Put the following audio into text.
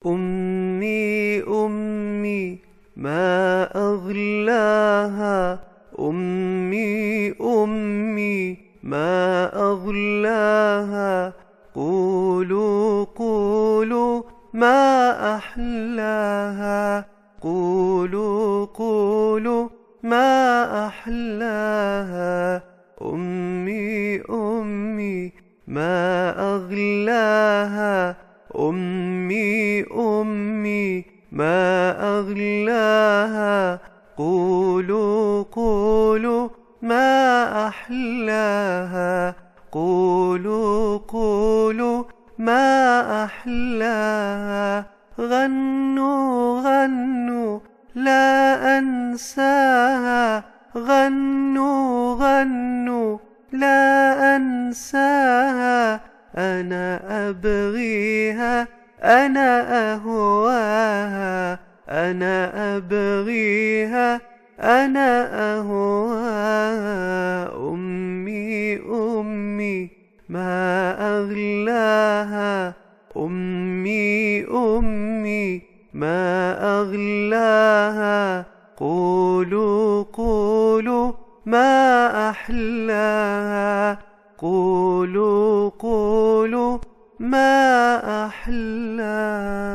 أمي أمي ما أغلاها، أمي أمي ما أغلاها، قولوا قولوا ما أحلاها، قولوا قولوا ما أحلاها. أمي أمي ما أغلاها، أمي أمي ما أغلاها، قولوا قولوا ما أحلاها، قولوا قولوا ما أحلاها. غنوا غنوا لا أنساها، غنوا غنوا لا أنساها، أنا أبغيها أنا أهواها، أنا أبغيها أنا أهواها. أمي أمي ما أغلاها، أمي أمي ما أغلاها، قولوا قولوا ما أحلاها، قولوا قولوا ما أحلاها.